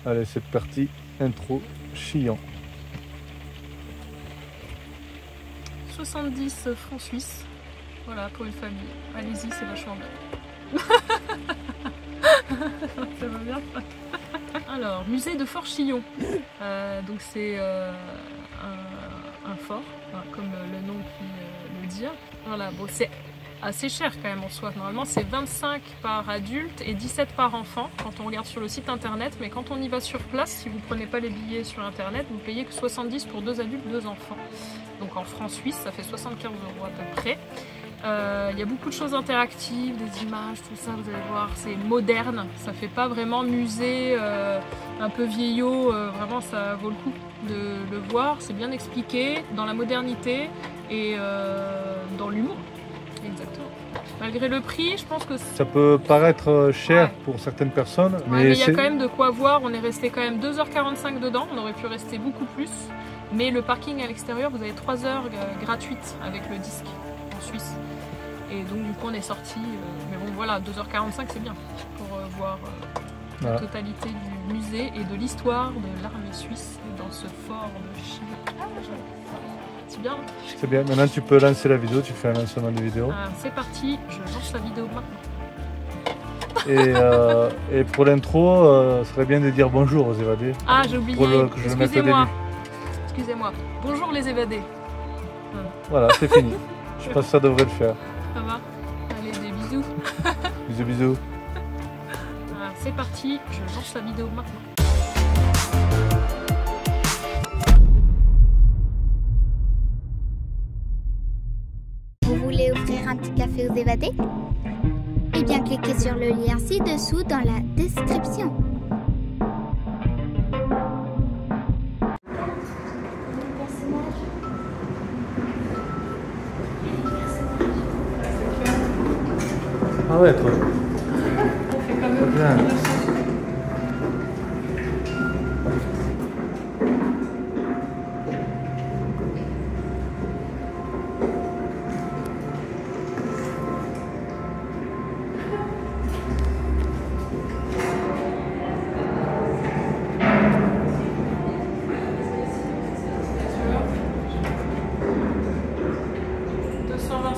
Allez, c'est parti, intro Chillon. 70 francs suisses, voilà, pour une famille. Allez-y, c'est vachement bien. Ça va bien. Alors, musée de Fort Chillon. Donc c'est un fort, voilà, comme le nom qui le dit. Voilà, bon, c'est assez cher quand même en soi. Normalement, c'est 25 par adulte et 17 par enfant quand on regarde sur le site internet. Mais quand on y va sur place, si vous ne prenez pas les billets sur internet, vous payez que 70 pour 2 adultes, 2 enfants. Donc en francs suisses, ça fait 75 € à peu près. Il y a beaucoup de choses interactives, des images, tout ça, vous allez voir, c'est moderne. Ça fait pas vraiment musée un peu vieillot, vraiment ça vaut le coup de le voir. C'est bien expliqué, dans la modernité et dans l'humour. Exactement. Malgré le prix, je pense que ça peut paraître cher pour certaines personnes, mais il y a quand même de quoi voir. On est resté quand même 2h45 dedans, on aurait pu rester beaucoup plus. Mais le parking à l'extérieur, vous avez 3 heures gratuites avec le disque en Suisse. Et donc du coup on est sorti, mais bon voilà, 2h45 c'est bien pour voir la totalité du musée et de l'histoire de l'armée suisse dans ce fort de Chillon. C'est bien. C'est bien, maintenant tu peux lancer la vidéo, tu fais un lancement de vidéo. C'est parti, je lance la vidéo maintenant. Et pour l'intro, ce serait bien de dire bonjour aux évadés. Ah j'ai oublié, excusez-moi. Bonjour les évadés. Voilà, c'est fini. Je pense que ça devrait le faire. Ça va? Allez, des bisous. Bisous, bisous. Alors, c'est parti, je lance la vidéo maintenant. Vous voulez offrir un petit café aux évadés? Eh bien, cliquez sur le lien ci-dessous dans la description. Ah ouais, toi. On fait quand même bien.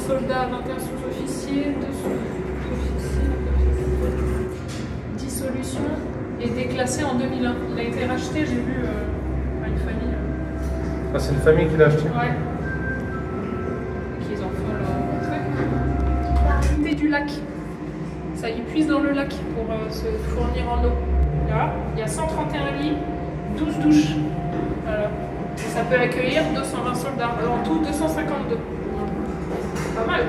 Soldats, 21 sous-officiers, 2 sous-officiers, dissolution et déclassé en 2001. Il a été racheté, j'ai vu par une famille. Ah, c'est une famille qui l'a acheté? Ouais. Qu'ils en font le du lac. Ça, ils puisent dans le lac pour se fournir en eau. Là, il y a 131 lits, 12 douches. Voilà. Et ça peut accueillir 220 soldats. En tout, 252. Pas mal.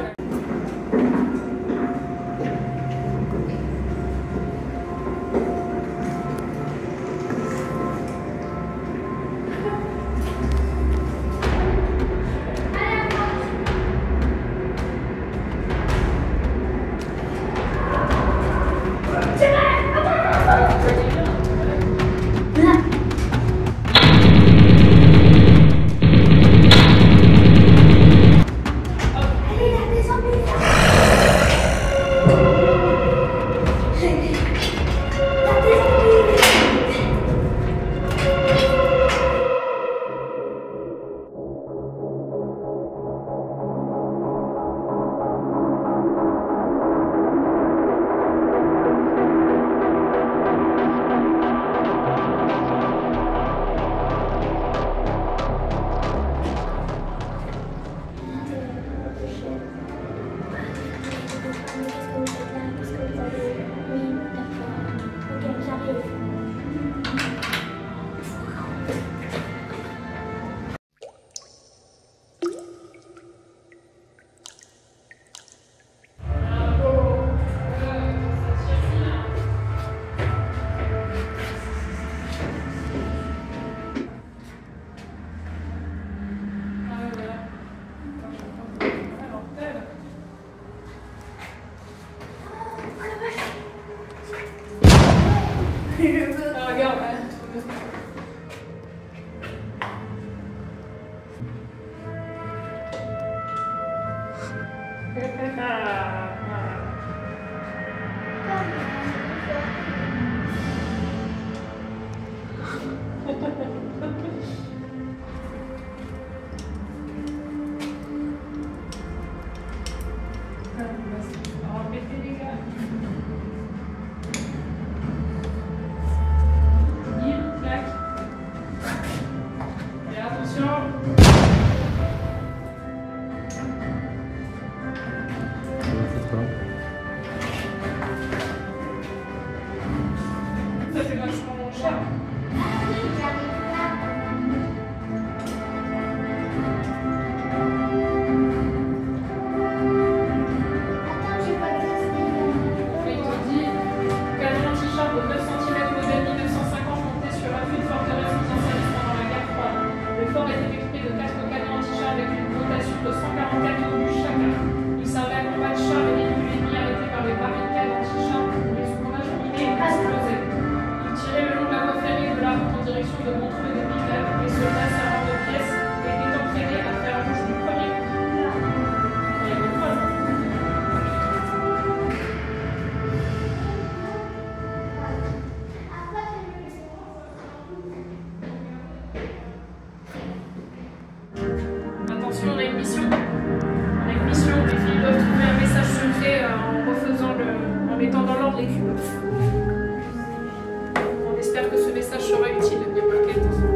Ça fait vachement cher. Attention, on a une mission. On a une mission, les filles doivent trouver un message secret en refaisant en mettant dans l'ordre les cubes. On espère que ce message sera utile. Il y a marqué, attention.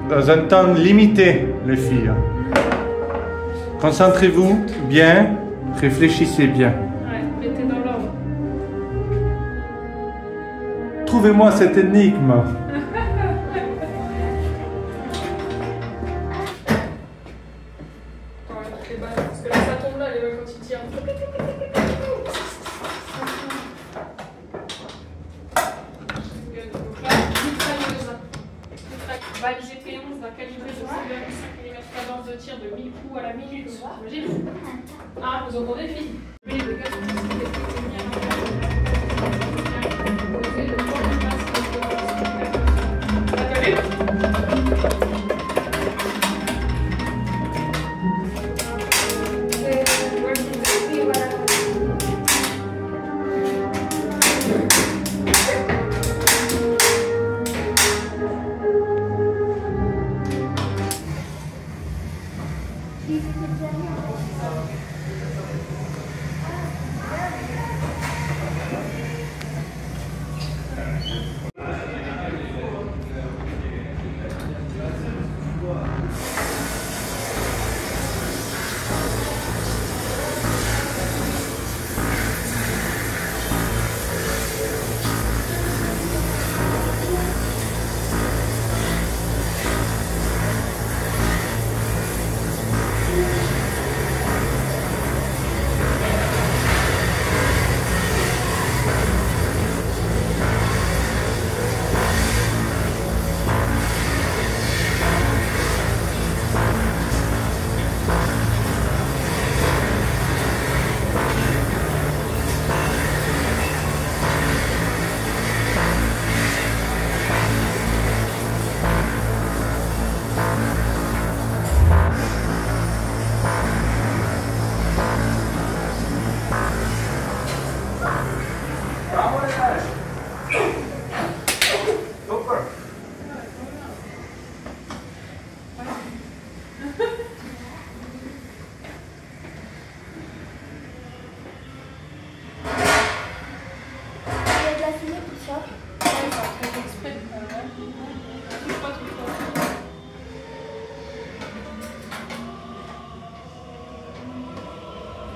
Dans un temps limité, les filles. Concentrez-vous bien, réfléchissez bien. Ouais, mettez dans l'ordre. Trouvez-moi cette énigme. Parce que là, ça tombe là, les mecs, quand ils tirent. Donc là, mitrailleuse. Balle GP11 d'un calibre de 5,5 mm, cadence de tir de 1000 coups à la minute. T'imagines? Ah, vous entendez, filles? Oui, les gars,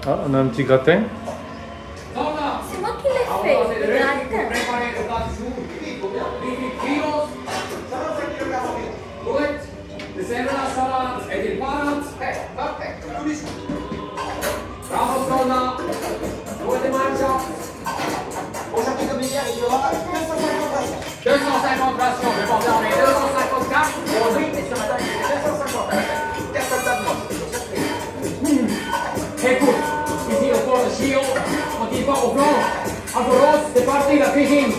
Ah, on a un petit gratin. C'est moi qui l'ai fait, le gratin. Bravo Sonna, dove ti mangia? Ho capito miliardi di euro, 250 rations, je pense en 254, aujourd'hui, et ce matin, il était 250. Qu'est-ce que ça demande? Écoute, ici au port de Chio, quand il part au blanc, à Boros, c'est parti la cuisine.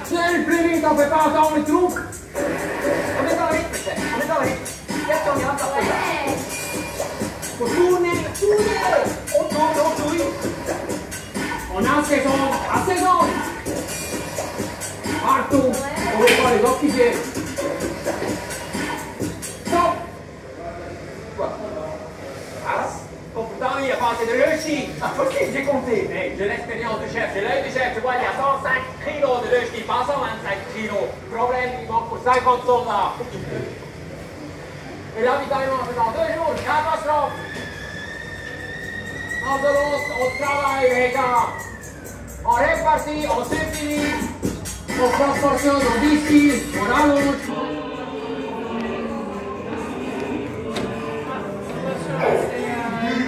Tiens, plus vite, on ne fait pas entendre les troupes. On est dans le rythme, on est dans le rythme. Qu'est-ce qu'on y a par là? Faut tourner, on tourne, on tourne. On a saison, à saison. Partout, on veut pas les autres qui viennent. Stop. Quoi? Ah, pourtant, il n'y a pas assez de leuchis. Ah, ok, j'ai compté. Mais j'ai l'expérience du chef, j'ai l'œil du chef. Tu vois, il y a 105 kilos de leuchis, pas 125 kilos. Problème, il manque pour 50 soldats. Et l'avitaillement, c'est dans 2 jours, catastrophe. En de l'os, au travail, les gars. On répartit, on s'infinit. On proportionne, on distille, on rallonge.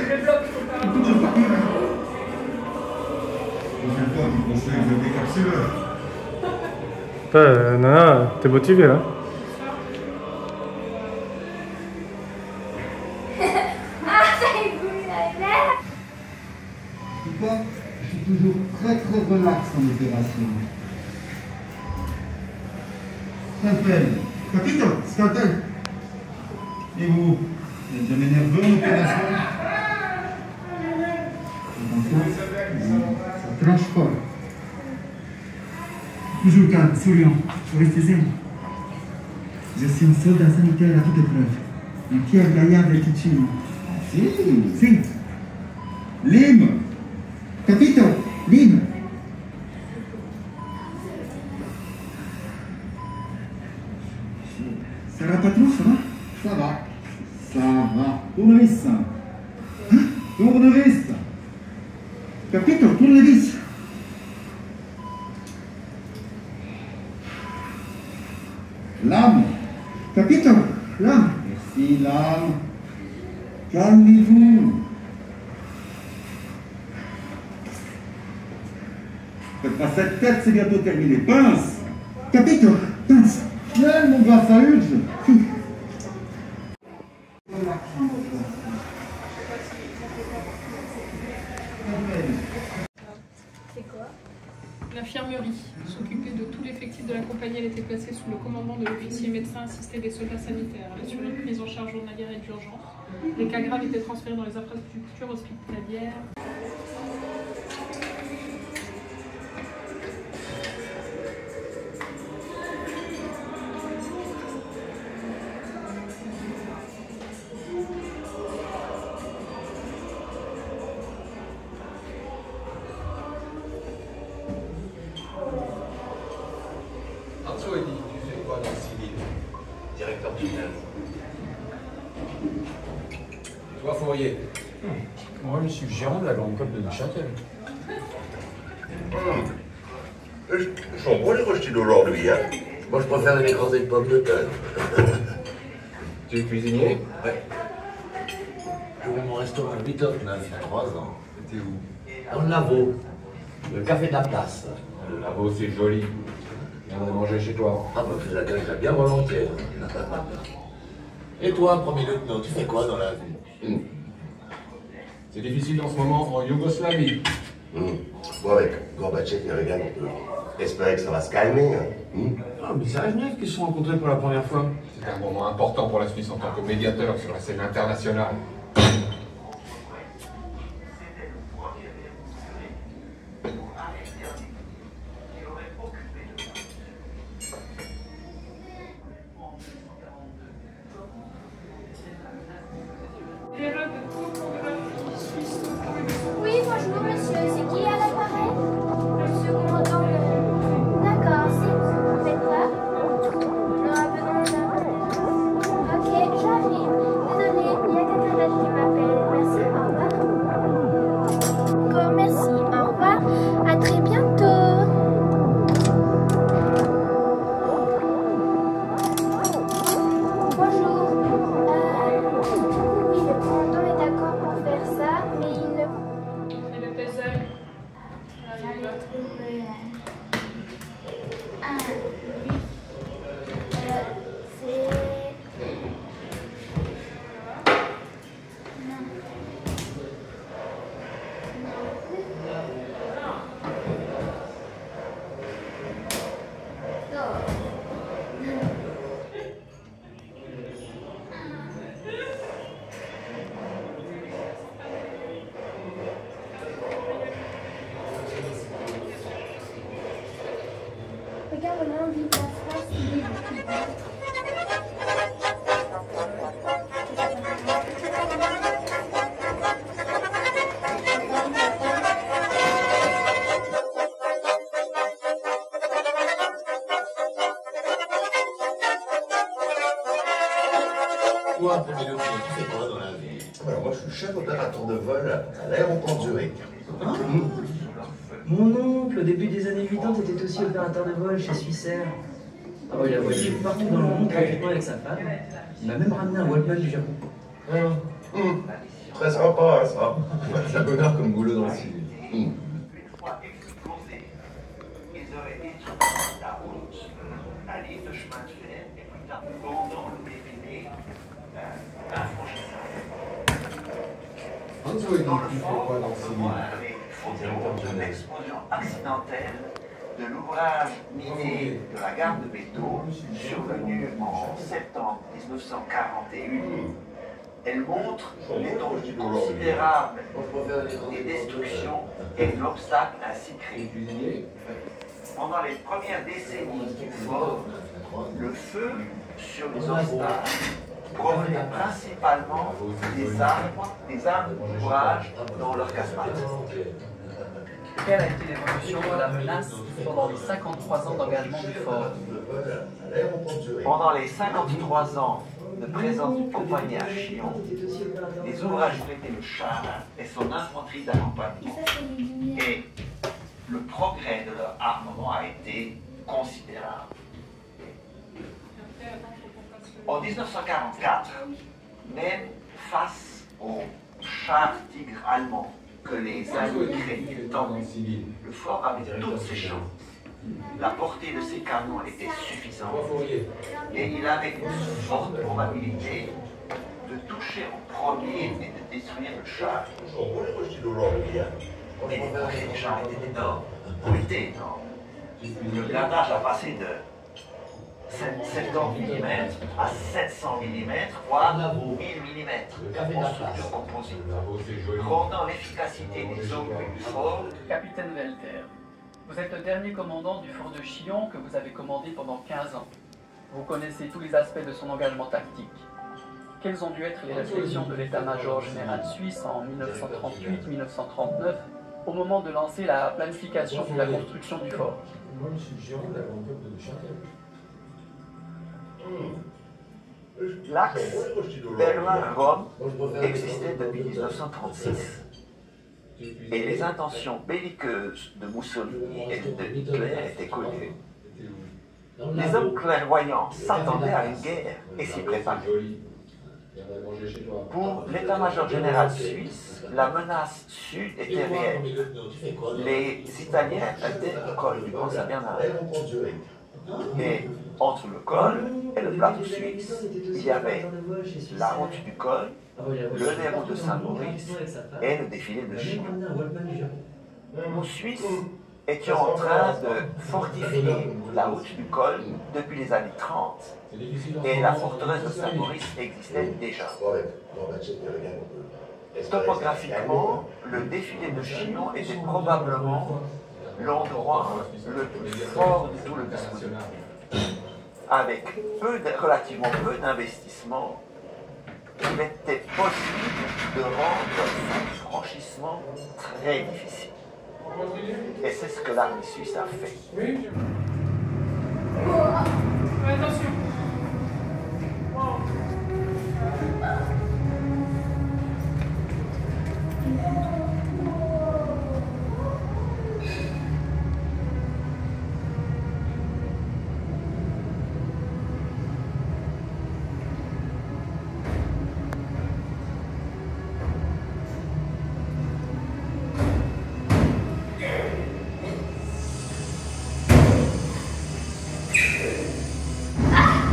Le bloc, il faut pas. Nana, t'es motivé là? Je suis toujours très relax en opération. Scalpel. Capito, scalpel. Et vous êtes jamais nerveux en opération? Ça tranche fort. Toujours calme, souriant. Faut rester zen. Je suis un soldat sanitaire à toute épreuve. Un Pierre Gaillard del Ticino. Si. Si. Lime. Capito, Lime. Ça va pas trop, ça va? Ça va. Ça va. Tournevis. Hein? Tournevis. Capito, tournevis. Lame. Capito, lame. Merci, lame. Calmez-vous. Faites pas cette tête, c'est bientôt terminé. Pince. Capito, pince. Tiens, mon gars, ça urge. C'est quoi? L'infirmerie s'occupait de tout l'effectif de la compagnie. Elle était placée sous le commandement de l'officier médecin assisté des soldats sanitaires. Elle assurait une prise en charge journalière et d'urgence. Les cas graves étaient transférés dans les infrastructures hospitalières. Anso, il dit, tu fais quoi dans le civil? Directeur du tunnel. Et toi, Fourier? Moi, je suis gérant de la grande côte de Neuchâtel. Ils sont bons les rôstis d'aujourd'hui, hein? Moi, je préfère les écrasés de pommes de terre. Tu es cuisinier? Ouais. J'ouvre mon restaurant à 8h9 il y a 3 ans. C'était où? Dans le Lavaux, le café de la place. Le labo, c'est joli. Je viendrai manger chez toi. Ah, bah, c'est la gueule, je bien volontiers. Et toi, premier lieutenant, tu fais quoi dans la vie? C'est difficile en ce moment en Yougoslavie. Bon, avec Gorbatchev et Reagan, on peut espérer que ça va se calmer. Hein. Ah, mais c'est à Genève qu'ils se sont rencontrés pour la première fois. C'est un moment important pour la Suisse en tant que médiateur sur la scène internationale. Oui, bonjour monsieur, c'est qui à l'appareil? Monsieur commandant D'accord, c'est vous. Vous faites quoi? Non, appelons la. Ok, j'arrive. Désolée, il y a quelqu'un d'autre qui m'appelle. Merci, au revoir. Encore merci, au revoir. À très bientôt. Bonjour. Oui, le commandant est d'accord pour faire ça, mais il ne... Et le pesage. J'allais trouver un 8. C'est... Non. Regarde, là, on vit la France, il est Toi, premier lieutenant, tu fais quoi dans la vie? Alors, moi, je suis chef opérateur de vol à l'aéroport de Zurich. Mon oncle, au début des années 80, était aussi opérateur de vol chez Swissair. Ah ouais, il a voyagé partout dans le monde gratuitement avec sa femme. Il m'a même ramené un Walkman du Japon. Très sympa, ça. C'est un bonheur comme boulot dans le civil. Une fois explosés, ils auraient détruit la route, la ligne de chemin de fer, et plus tard, pendant le défilé, infranchissable. Hanzo, il dit, Dans le tu fais fond, quoi dans le on peut civil? voir les photos de l'explosion accidentelle de l'ouvrage minier de la gare de Béthos, survenu en septembre 1941. Elle montre l'étendue considérable des destructions et de l'obstacle ainsi créé. Pendant les premières décennies du fort, le feu sur les obstacles provenait principalement des armes d'ouvrage dans leur casemate. Quelle a été l'évolution de la menace pendant les 53 ans d'engagement du fort? Pendant les 53 ans de présence d'une compagnie à Chillon, les ouvrages étaient le char et son infanterie d'accompagnement. Et le progrès de leur armement a été considérable. En 1944, même face aux chars tigres allemands que les Alliés craignaient tant, le fort avait toutes ses chances. La portée de ses canons était suffisante et il avait une forte probabilité de toucher en premier et de détruire le char. Mais les progrès des chars étaient énormes, ont été énormes. Le blindage a passé de 70 mm à 700 mm, voire 1000 mm en structure composite, rendant l'efficacité des hommes du fort. Capitaine Welter, vous êtes le dernier commandant du fort de Chillon que vous avez commandé pendant 15 ans. Vous connaissez tous les aspects de son engagement tactique. Quelles ont dû être les réflexions de l'état-major général suisse en 1938-1939 au moment de lancer la planification de la construction du fort? Moi, je suis gérant de la grande club de Châtel. L'axe Berlin-Rome existait depuis 1936 et les intentions belliqueuses de Mussolini et de Hitler étaient connues. Les hommes clairvoyants s'attendaient à une guerre et s'y préparaient. Pour l'état-major général suisse, la menace sud était réelle. Les Italiens étaient au col du Grand Saint-Bernard. Et entre le col et le plateau suisse, il y avait la route du col, le verrou de Saint-Maurice et le défilé de Chillon. Nous, Suisses, étions en train de fortifier la route du col depuis les années 30 et la forteresse de Saint-Maurice existait déjà. Topographiquement, le défilé de Chillon était probablement l'endroit le plus fort de tout le dispositif. Avec relativement peu d'investissement, il était possible de rendre son franchissement très difficile. Et c'est ce que l'armée suisse a fait. Attention. Ah!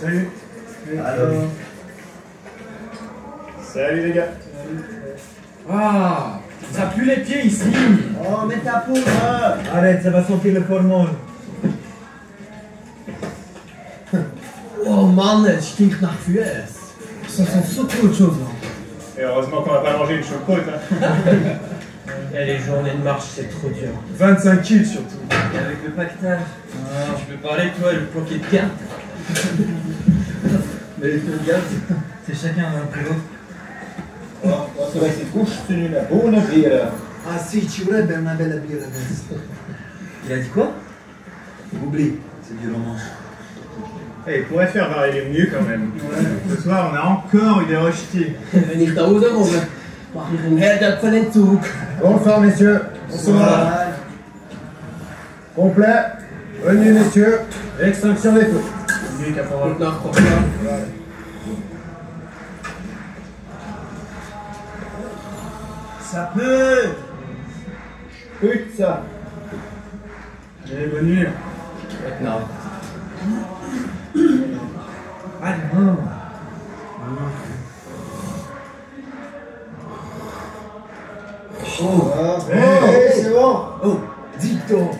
Salut. Alors. Salut les gars. Ah, ça pue les pieds ici. Oh, mets ta poudre. Arrête, ça va sentir le formol. Oh Mann, es stinkt nach Füß. Ça sent surtout autre chose. Et heureusement qu'on va pas manger une choucroute. Et les journées de marche, c'est trop dur. 25 kills surtout. Et avec le pactage. Ah, je peux parler, toi, le planquet de carte. Mais les tours de gaz, c'est chacun un peu l'autre. Oh, ça va être couche, c'est une bonne bière. Ah si, ci vorrebbe una bella birra adesso. Il a dit quoi? Oublie, c'est du romanche. Il pourrait faire varier mieux quand même. Ouais. Ce soir, on a encore eu des rejetés. Venir da Hause rum. Mach ich einen Herd von den Zug. Bonsoir, messieurs. Bonsoir. Complet. Venue, messieurs. Extinction des feux. Guten Nacht, Frau. Ça peut. Pute, ça. Allez, bonne nuit. Non. Ah non. Oh, Hey, c'est bon. oh, dis donc.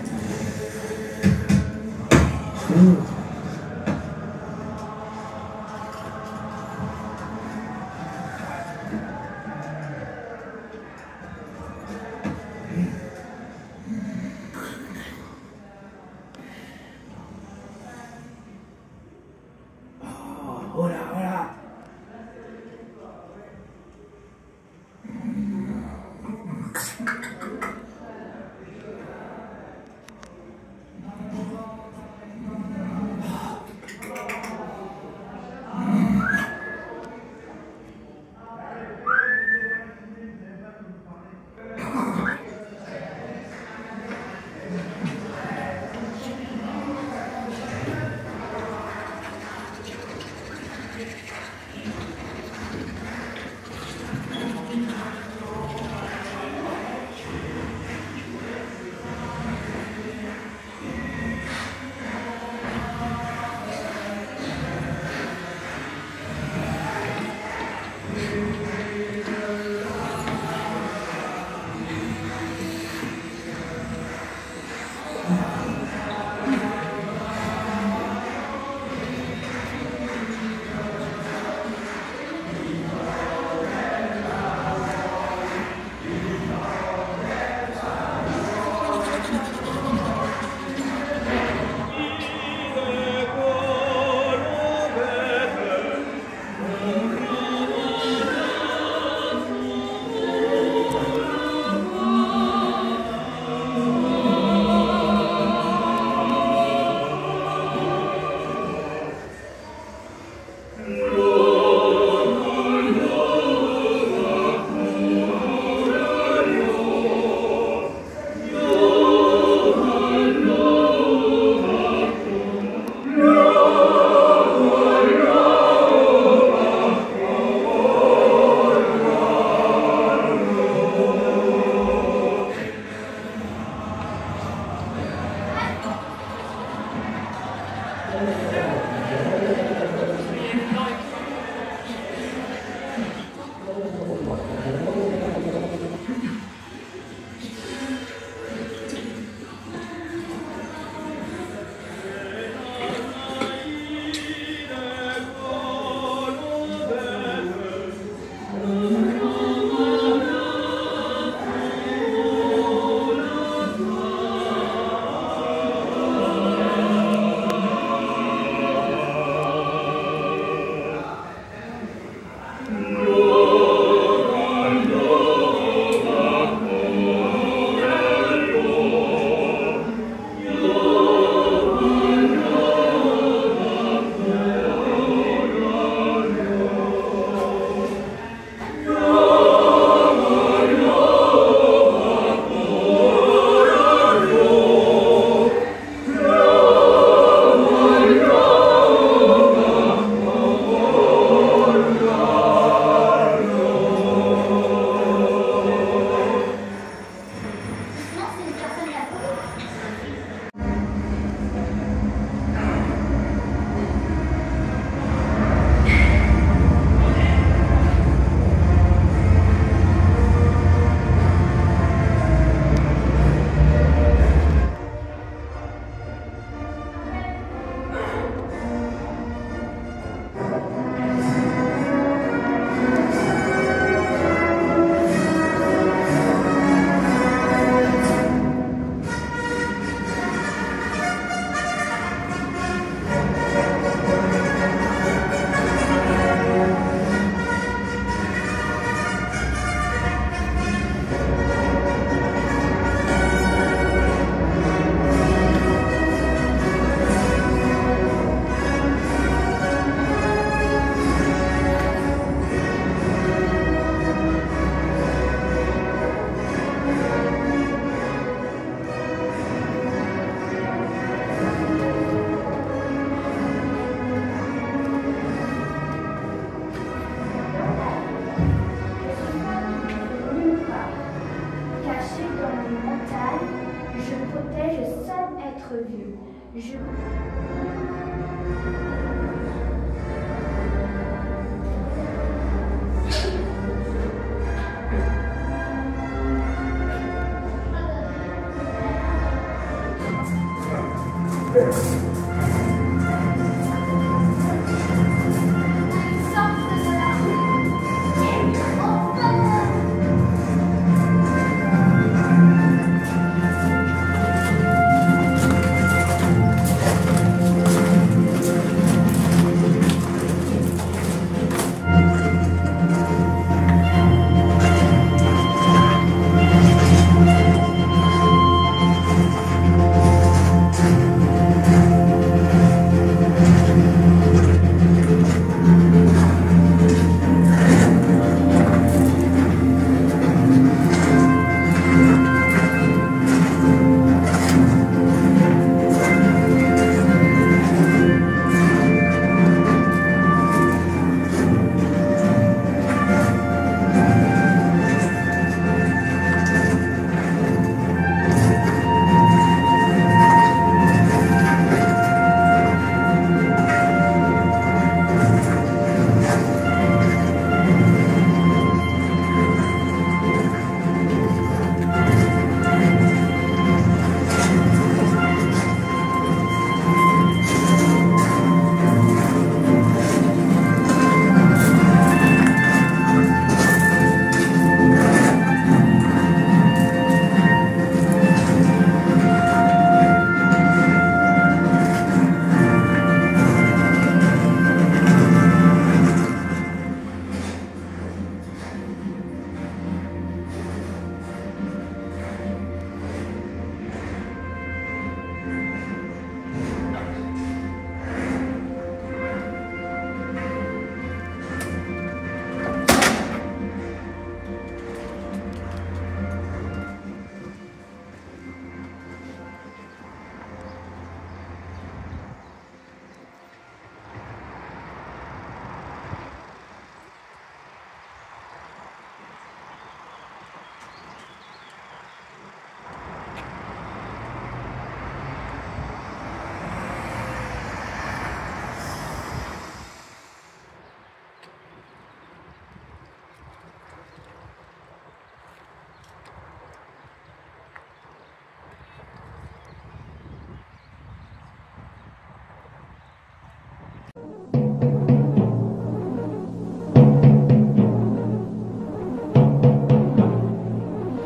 entrevue. Je...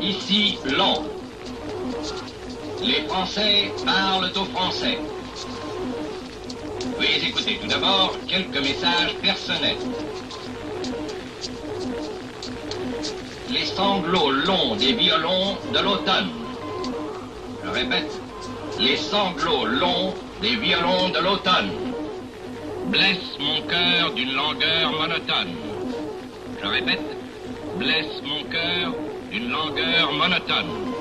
Ici, Londres. Les Français parlent aux Français. Veuillez écouter tout d'abord quelques messages personnels. Les sanglots longs des violons de l'automne. Je répète, les sanglots longs des violons de l'automne blessent mon cœur d'une langueur monotone. Je répète, blessent mon cœur d'une langueur monotone.